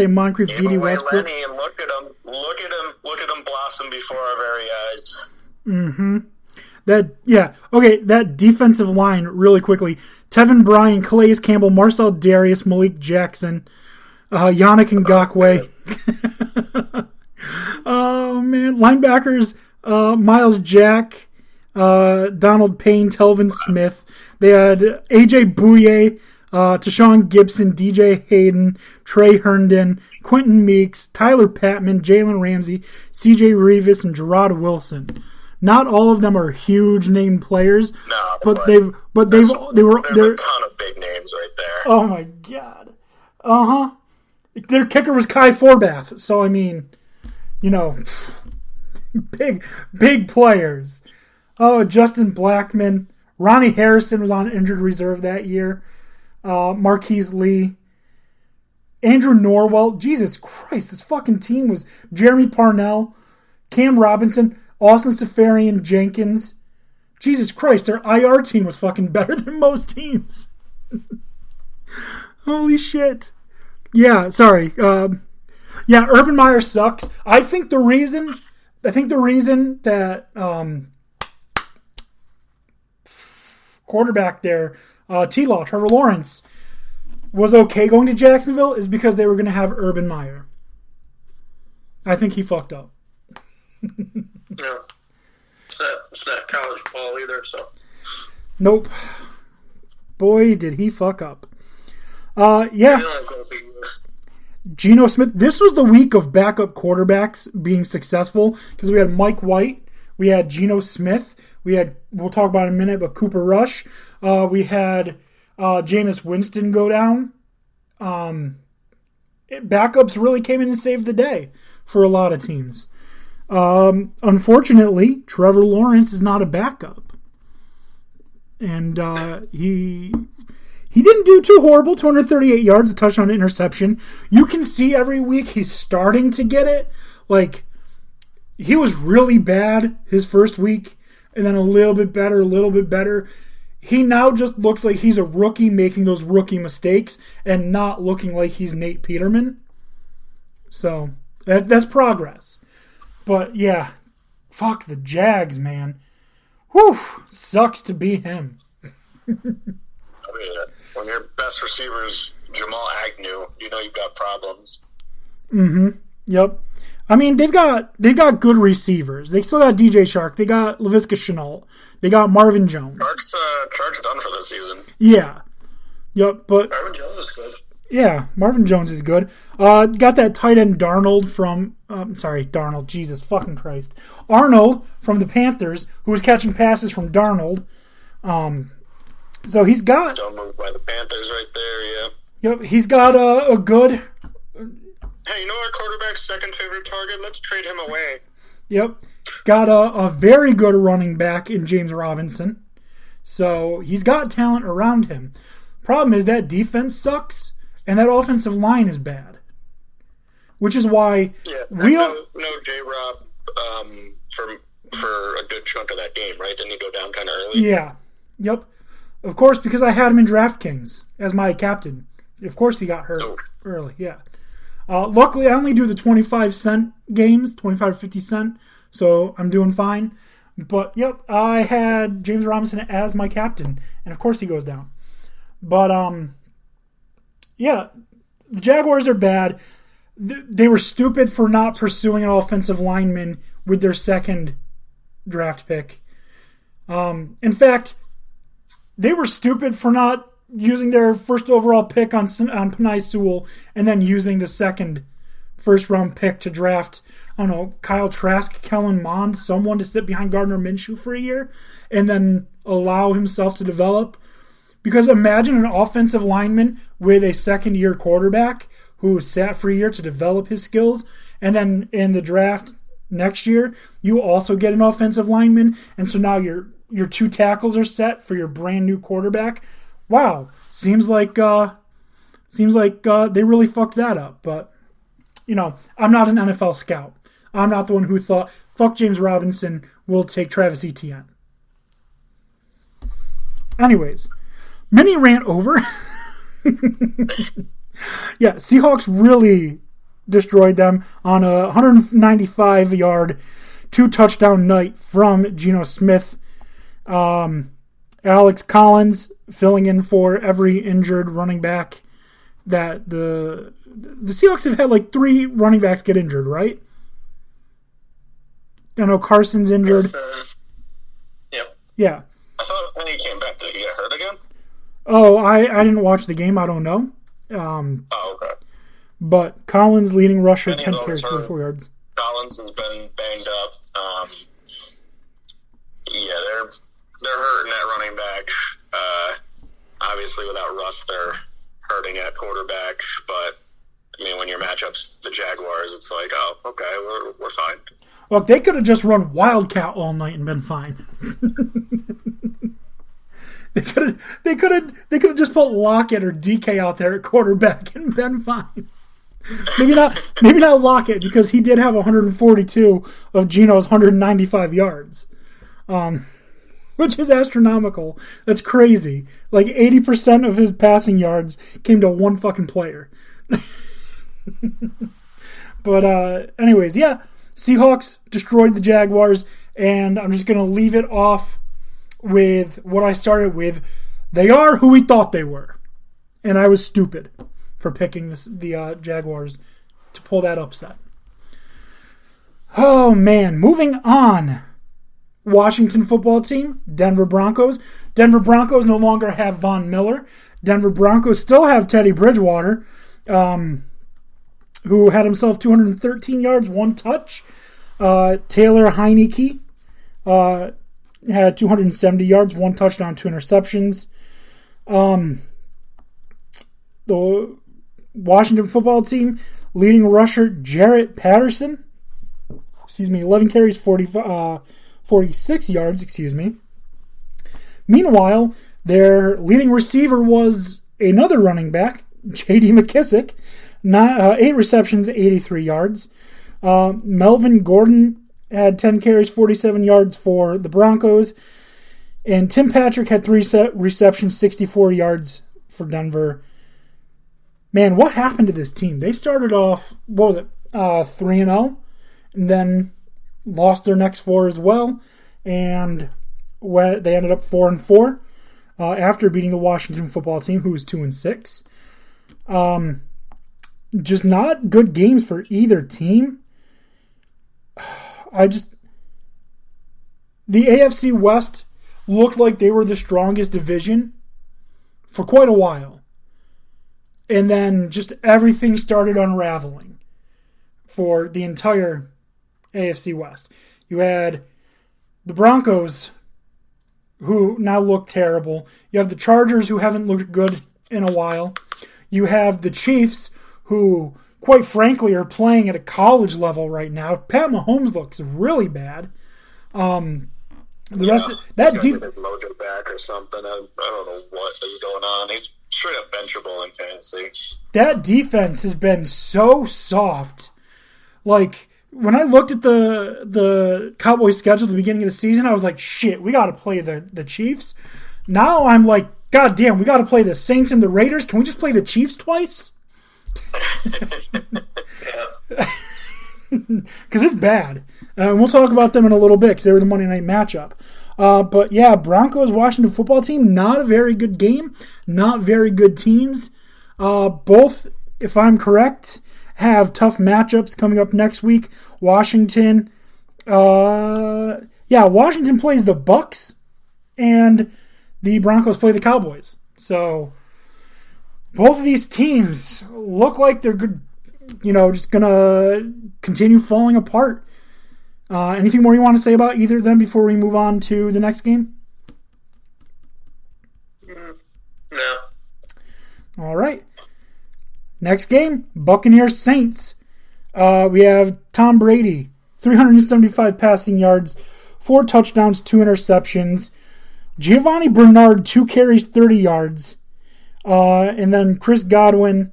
Moncrief, Gave D.D. away Westbrook. Lenny, and look at him blossom before our very eyes. Mm-hmm. That defensive line, really quickly. Tevin Bryan, Calais Campbell, Marcel Darius, Malik Jackson, Yannick Ngakoue. Oh, man. Linebackers, Miles Jack, Donald Payne, Telvin Smith. They had A.J. Bouye, Tashawn Gibson, DJ Hayden, Trey Herndon, Quentin Meeks, Tyler Patman, Jalen Ramsey, C.J. Revis, and Gerard Wilson. Not all of them are huge name players, No, but there's they're a ton of big names right there. Oh my god. Uh-huh. Their kicker was Kai Forbath, so I mean, big players. Oh, Justin Blackman, Ronnie Harrison was on injured reserve that year. Marquise Lee, Andrew Norwell. Jesus Christ, this fucking team was Jeremy Parnell, Cam Robinson, Austin Safarian Jenkins. Jesus Christ, their IR team was fucking better than most teams. Holy shit. Yeah, sorry. Urban Meyer sucks. I think the reason that quarterback there, T-Law, Trevor Lawrence, was okay going to Jacksonville is because they were going to have Urban Meyer. I think he fucked up. No. It's not college ball either, so. Nope. Boy, did he fuck up. Geno Smith. This was the week of backup quarterbacks being successful because we had Mike White, we had Geno Smith, we'll talk about it in a minute, but Cooper Rush. We had Jameis Winston go down. Backups really came in and saved the day for a lot of teams. Unfortunately, Trevor Lawrence is not a backup. And he didn't do too horrible. 238 yards, a touchdown, interception. You can see every week he's starting to get it. Like, he was really bad his first week, and then a little bit better. He now just looks like he's a rookie making those rookie mistakes and not looking like he's Nate Peterman. So, that's progress. But, yeah, fuck the Jags, man. Whew, sucks to be him. When your best receiver is Jamal Agnew, you know you've got problems. Mm-hmm. Yep. I mean, they've got good receivers. They still got DJ Shark. They got Laviska Shenault. They got Marvin Jones. Shark's done for this season. Yeah. Yep. But Marvin Jones is good. Yeah, Marvin Jones is good. Got that tight end Darnold from... Darnold. Jesus fucking Christ. Arnold from the Panthers, who was catching passes from Darnold. So he's got... Don't move by the Panthers right there, yeah. Yep, he's got a good... Hey, you know our quarterback's second favorite target? Let's trade him away. Yep. Got a very good running back in James Robinson. So he's got talent around him. Problem is that defense sucks, and that offensive line is bad. Which is why... Yeah, no J-Rob for a good chunk of that game, right? Didn't he go down kind of early? Yeah. Yep. Of course, because I had him in DraftKings as my captain. Of course he got hurt early, yeah. Luckily, I only do the 25-cent games, 25 or 50 cent, so I'm doing fine. But, yep, I had James Robinson as my captain, and of course he goes down. But, yeah, the Jaguars are bad. They were stupid for not pursuing an offensive lineman with their second draft pick. In fact, they were stupid for not using their first overall pick on Penei Sewell and then using the second first-round pick to draft, I don't know, Kyle Trask, Kellen Mond, someone to sit behind Gardner Minshew for a year and then allow himself to develop. Because imagine an offensive lineman with a second-year quarterback who sat for a year to develop his skills, and then in the draft next year, you also get an offensive lineman, and so now your two tackles are set for your brand new quarterback. Wow, seems like they really fucked that up. But I'm not an NFL scout. I'm not the one who thought, fuck James Robinson, we'll take Travis Etienne. Anyways, mini rant over. Yeah, Seahawks really destroyed them on a 195-yard, 2-touchdown night from Geno Smith. Alex Collins filling in for every injured running back that the Seahawks have had like 3 running backs get injured, right? I know Carson's injured. Yep. Yeah. I thought when he came back, did he get hurt again? Oh, I didn't watch the game. I don't know. Okay. But Collins leading rusher, Many 10 of those carries, 44 yards. Collins has been banged up. Yeah, they're hurting at running back. Obviously, without Russ, they're hurting at quarterback. But I mean, when your matchup's the Jaguars, it's like, oh, okay, we're fine. Look, they could have just run Wildcat all night and been fine. They could have just put Lockett or DK out there at quarterback and been fine. Maybe not Lockett, because he did have 142 of Geno's 195 yards. Which is astronomical. That's crazy. Like 80% of his passing yards came to one fucking player. But anyways, yeah. Seahawks destroyed the Jaguars, and I'm just going to leave it off with what I started with. They are who we thought they were. And I was stupid for picking the Jaguars to pull that upset. Oh, man. Moving on. Washington football team, Denver Broncos. Denver Broncos no longer have Von Miller. Denver Broncos still have Teddy Bridgewater, who had himself 213 yards, 1 touch. Taylor Heineke had 270 yards, 1 touchdown, 2 interceptions. The Washington football team leading rusher Jarrett Patterson, 11 carries, 46 yards, Meanwhile, their leading receiver was another running back, J.D. McKissick, 8 receptions, 83 yards. Melvin Gordon had 10 carries, 47 yards for the Broncos. And Tim Patrick had 3 receptions, 64 yards for Denver. Man, what happened to this team? They started off, 3-0, and then lost their next 4 as well. And they ended up 4-4 after beating the Washington football team, who was 2-6. Just not good games for either team. The AFC West looked like they were the strongest division for quite a while. And then just everything started unraveling for the entire AFC West. You had the Broncos, who now look terrible. You have the Chargers, who haven't looked good in a while. You have the Chiefs, who, quite frankly, are playing at a college level right now. Pat Mahomes looks really bad. Rest of that defense, mojo back or something. I don't know what is going on. He's straight up benchable in fantasy. That defense has been so soft. Like, when I looked at the Cowboys schedule at the beginning of the season, I was like, shit, we got to play the Chiefs. Now I'm like, god damn, we got to play the Saints and the Raiders. Can we just play the Chiefs twice? Because it's bad. And we'll talk about them in a little bit because they were the Monday night matchup. But yeah, Broncos, Washington football team, not a very good game. Not very good teams. Both, if I'm correct, have tough matchups coming up next week. Washington plays the Bucks, and the Broncos play the Cowboys. So both of these teams look like they're good, just gonna continue falling apart. Anything more you want to say about either of them before we move on to the next game? No. All right. Next game, Buccaneers Saints. We have Tom Brady, 375 passing yards, 4 touchdowns, 2 interceptions. Giovanni Bernard, 2 carries, 30 yards. And then Chris Godwin,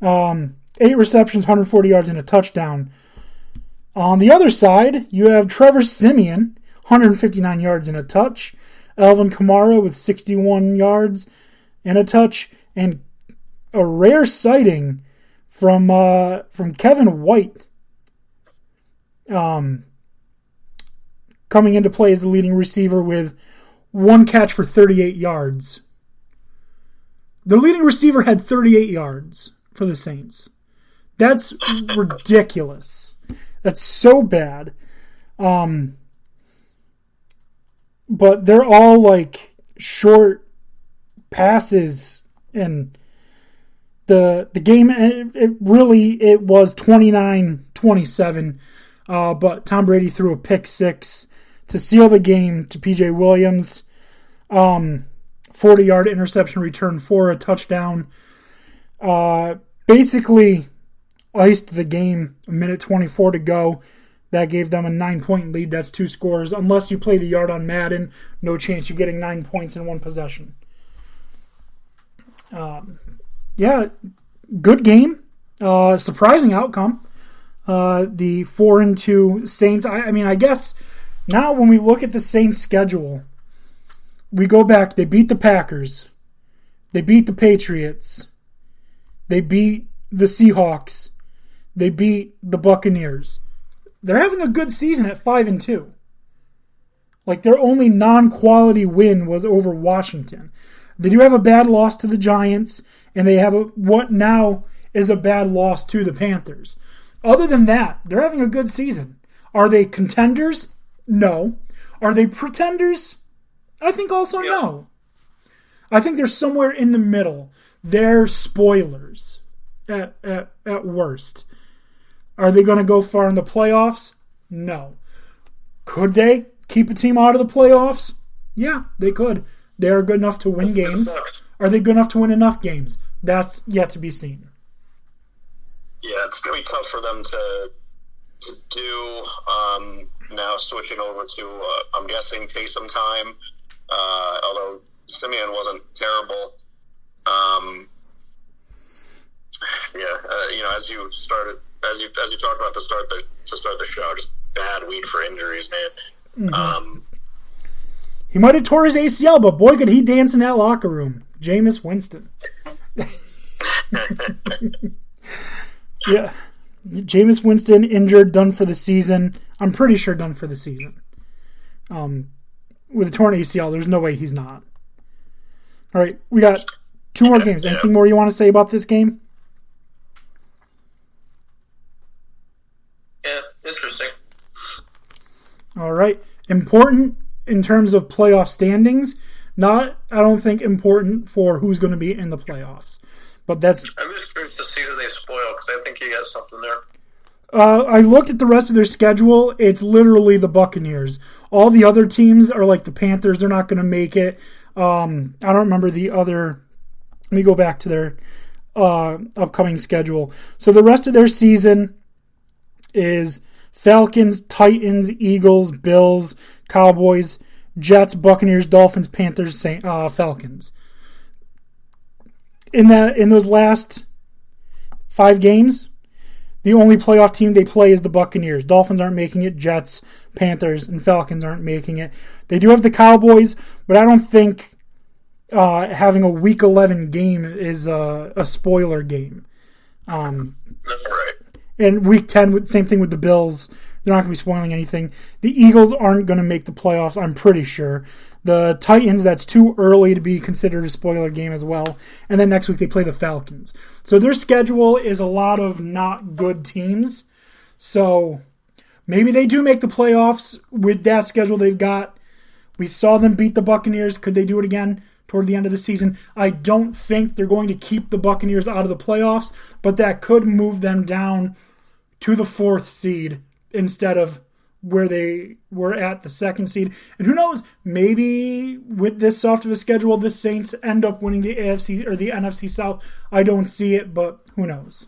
8 receptions, 140 yards, and a touchdown. On the other side, you have Trevor Siemian, 159 yards and a touch. Alvin Kamara with 61 yards and a touch. And a rare sighting from Kevin White. Coming into play as the leading receiver with 1 catch for 38 yards. The leading receiver had 38 yards for the Saints. That's ridiculous. That's so bad. But they're all like short passes, and the game, it was 29-27. But Tom Brady threw a pick six to seal the game to P.J. Williams. 40-yard interception return for a touchdown. Basically iced the game. A minute 24 to go. That gave them a 9-point lead. That's 2 scores. Unless you play the yard on Madden, no chance you're getting 9 points in one possession. Good game. Surprising outcome. The 4-2 Saints. I guess now when we look at the Saints' schedule, we go back. They beat the Packers. They beat the Patriots. They beat the Seahawks. They beat the Buccaneers. They're having a good season at 5-2. Like, their only non-quality win was over Washington. They do have a bad loss to the Giants, and they have what now is a bad loss to the Panthers. Other than that, they're having a good season. Are they contenders? No. Are they pretenders? I think also no. I think they're somewhere in the middle. They're spoilers at worst. Are they going to go far in the playoffs? No. Could they keep a team out of the playoffs? Yeah, they could. They are good enough to win games. Are they good enough to win enough games? That's yet to be seen. Yeah, it's going to be tough for them to do. Now switching over to, I'm guessing, Taysom time. Although Simeon wasn't terrible. As you talked about to start the show, just bad week for injuries, man. Mm-hmm. He might have tore his ACL, but boy, could he dance in that locker room. Jameis Winston. Yeah. Jameis Winston injured, done for the season. I'm pretty sure done for the season. With a torn ACL, there's no way he's not. All right, we got 2 more games. Anything more you want to say about this game? Yeah, interesting. All right. Important in terms of playoff standings. Not, I don't think, important for who's going to be in the playoffs. But that's... I'm just curious to see who they spoil, because I think you got something there. I looked at the rest of their schedule. It's literally the Buccaneers. All the other teams are like the Panthers. They're not going to make it. I don't remember the other... Let me go back to their upcoming schedule. So the rest of their season is Falcons, Titans, Eagles, Bills, Cowboys, Jets, Buccaneers, Dolphins, Panthers, Falcons. In those last 5 games, the only playoff team they play is the Buccaneers. Dolphins aren't making it. Jets, Panthers, and Falcons aren't making it. They do have the Cowboys, but I don't think having a Week 11 game is a spoiler game. Right. And Week 10, same thing with the Bills. They're not going to be spoiling anything. The Eagles aren't going to make the playoffs, I'm pretty sure. The Titans, that's too early to be considered a spoiler game as well. And then next week they play the Falcons. So their schedule is a lot of not good teams. So maybe they do make the playoffs with that schedule they've got. We saw them beat the Buccaneers. Could they do it again toward the end of the season? I don't think they're going to keep the Buccaneers out of the playoffs, but that could move them down to the 4th seed instead of where they were at the 2nd seed. And who knows, maybe with this soft of a schedule, the Saints end up winning the AFC or the NFC South. I don't see it, but who knows.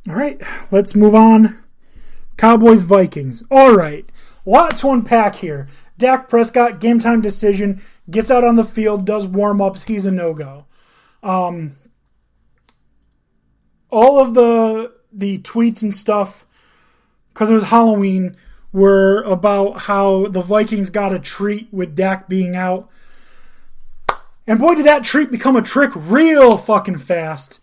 All right, let's move on. Cowboys-Vikings. All right, lot to unpack here. Dak Prescott, game time decision, gets out on the field, does warm-ups, he's a no-go. All of the tweets and stuff, because it was Halloween, were about how the Vikings got a treat with Dak being out. And boy, did that treat become a trick real fucking fast.